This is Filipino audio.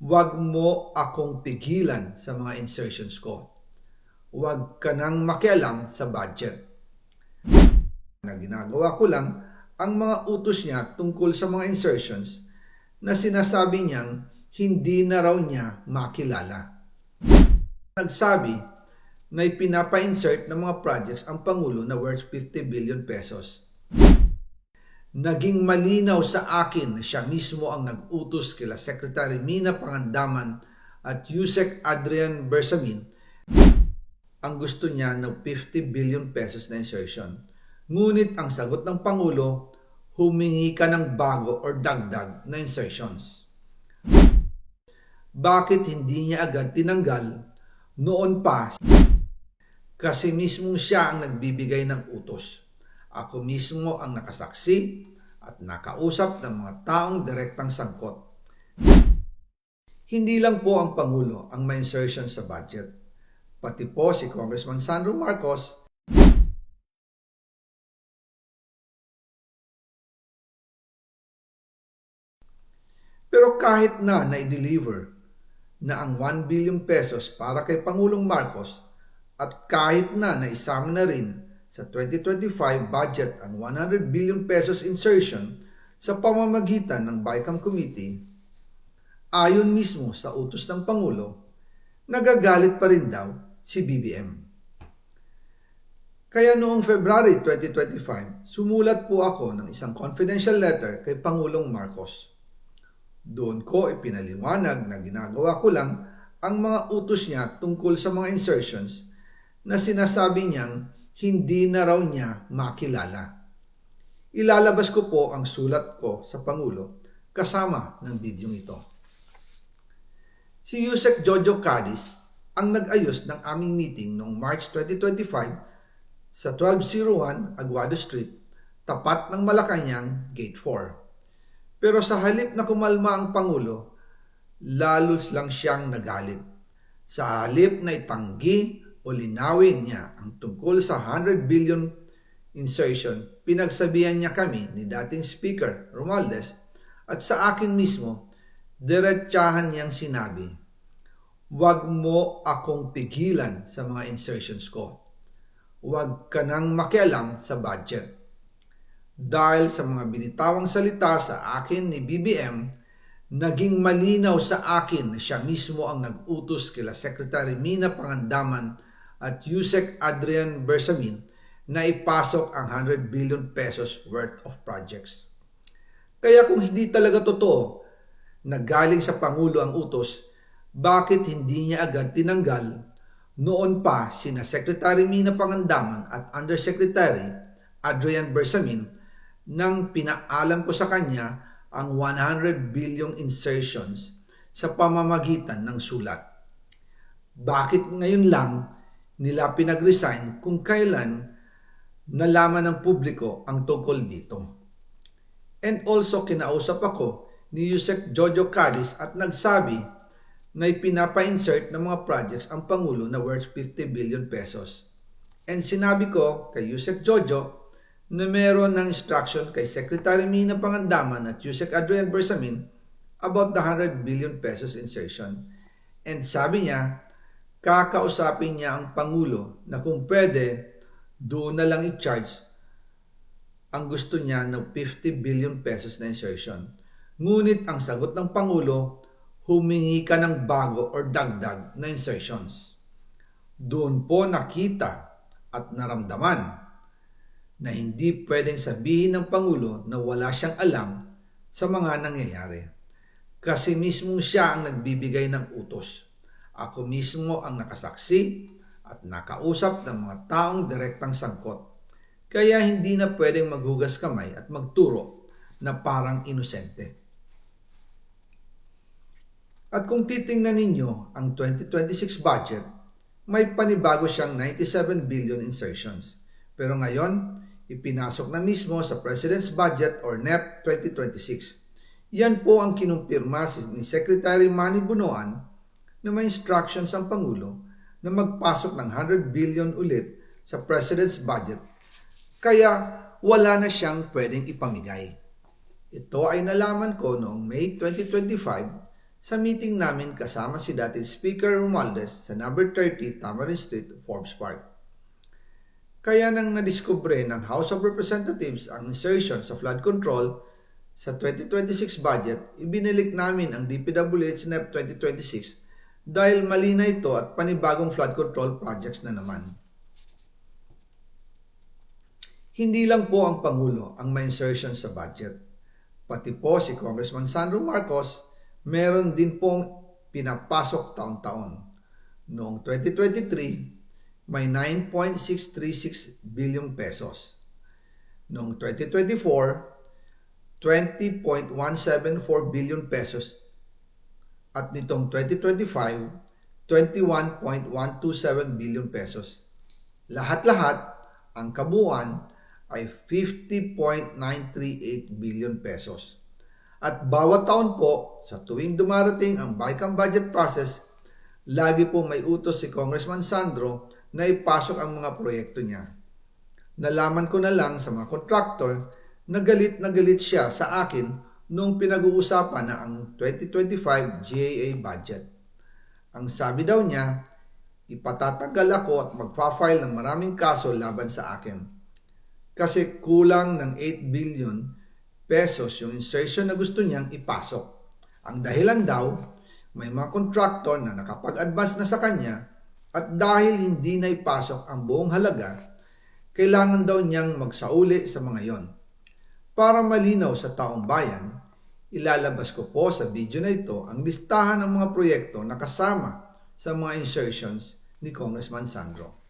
Huwag mo akong pigilan sa mga insertions ko. Huwag ka nang makialam sa budget. Na ginagawa ko lang ang mga utos niya tungkol sa mga insertions na sinasabi niyang hindi na raw niya makilala. Nagsabi na ipinapa-insert ng mga projects ang Pangulo na worth 50 billion pesos. Naging malinaw sa akin na siya mismo ang nag-utos kila Secretary Mina Pangandaman at Yusek Adrian Bersamin ang gusto niya ng 50 billion pesos na insertion. Ngunit ang sagot ng Pangulo, humingi ka ng bago or dagdag na insertions. Bakit hindi niya agad tinanggal noon pa? Kasi mismo siya ang nagbibigay ng utos. Ako mismo ang nakasaksi at nakausap ng mga taong direktang sangkot. Hindi lang po ang Pangulo ang may insertion sa budget. Pati po si Congressman Sandro Marcos, pero kahit na i-deliver na ang 1 billion pesos para kay Pangulong Marcos at kahit na naisama na rin sa 2025 budget ang 100 billion pesos insertion sa pamamagitan ng BICAM Committee, ayon mismo sa utos ng Pangulo, nagagalit pa rin daw si BBM. Kaya noong February 2025, sumulat po ako ng isang confidential letter kay Pangulong Marcos. Doon ko ipinaliwanag na ginagawa ko lang ang mga utos niya tungkol sa mga insertions na sinasabi niyang hindi na raw niya makilala. Ilalabas ko po ang sulat ko sa Pangulo kasama ng bidyong ito. Si Yusek Jojo Cadiz ang nag-ayos ng aming meeting noong March 2025 sa 1201 Aguado Street, tapat ng Malacanang, Gate 4. Pero sa halip na kumalma ang Pangulo, lalos lang siyang nagalit. Sa halip na itanggi o linawin niya ang tungkol sa 100 billion insertion, pinagsabihan niya kami ni dating Speaker Romualdez at sa akin mismo, diretsahan niyang sinabi, "Huwag mo akong pigilan sa mga insertions ko. Huwag ka nang makialam sa budget." Dahil sa mga binitawang salita sa akin ni BBM, naging malinaw sa akin na siya mismo ang nag-utos kila Secretary Mina Pangandaman at Yusek Adrian Bersamin na ipasok ang 100 billion pesos worth of projects. Kaya kung hindi talaga totoo na galing sa Pangulo ang utos, bakit hindi niya agad tinanggal noon pa sina Secretary Mina Pangandaman at Undersecretary Adrian Bersamin nang pinaalam ko sa kanya ang 100 billion insertions sa pamamagitan ng sulat? Bakit ngayon lang nila pinag-resign kung kailan nalaman ng publiko ang tungkol dito? And also kinausap ako ni Yusek Jojo Cadiz at nagsabi na ipinapa-insert ng mga projects ang Pangulo na worth 50 billion pesos. And sinabi ko kay Yusek Jojo na meron ng instruction kay Secretary Mina Pangandaman at Yusek Adrian Bersamin about the 100 billion pesos insertion. And sabi niya, kakausapin niya ang Pangulo na kung pwede, doon na lang i-charge ang gusto niya ng 50 billion pesos na insertion. Ngunit ang sagot ng Pangulo, humingi ka ng bago or dagdag na insertions. Doon po nakita at naramdaman na hindi pwedeng sabihin ng Pangulo na wala siyang alam sa mga nangyayari. Kasi mismo siya ang nagbibigay ng utos. Ako mismo ang nakasaksi at nakausap ng mga taong direktang sangkot. Kaya hindi na pwedeng maghugas kamay at magturo na parang inosente. At kung titingnan ninyo ang 2026 budget, may panibago siyang 97 billion insertions. Pero ngayon, ipinasok na mismo sa President's Budget or NEP 2026. Yan po ang kinumpirma ni Secretary Manny Bunoan na may instructions ang Pangulo na magpasok ng 100 billion ulit sa President's Budget. Kaya wala na siyang pwedeng ipamigay. Ito ay nalaman ko noong May 2025 sa meeting namin kasama si dating Speaker Romualdez sa number 30 Tamarind Street, Forbes Park. Kaya nang nadiskubre ng House of Representatives ang insertion sa flood control sa 2026 budget, ibinilik namin ang DPWH NEP 2026 dahil mali na ito at panibagong flood control projects na naman. Hindi lang po ang Pangulo ang may insertion sa budget. Pati po si Congressman Sandro Marcos, meron din pong pinapasok taon-taon. Noong 2023, may 9.636 billion pesos. Noong 2024, 20.174 billion pesos. At nitong 2025, 21.127 billion pesos. Lahat-lahat, ang kabuuan ay 50.938 billion pesos. At bawat taon po, sa tuwing dumarating ang BICAM budget process, lagi po may utos si Congressman Sandro na ipasok ang mga proyekto niya. Nalaman ko na lang sa mga contractor na galit siya sa akin noong pinag-uusapan na ang 2025 GAA budget. Ang sabi daw niya, ipatatagal ako at magpa-file ng maraming kaso laban sa akin. Kasi kulang ng 8 billion pesos yung insertion na gusto niyang ipasok. Ang dahilan daw, may mga contractor na nakapag-advance na sa kanya at dahil hindi na ipasok ang buong halaga, kailangan daw niyang magsauli sa mga yon. Para malinaw sa taong bayan, ilalabas ko po sa video na ito ang listahan ng mga proyekto na kasama sa mga insertions ni Congressman Sandro.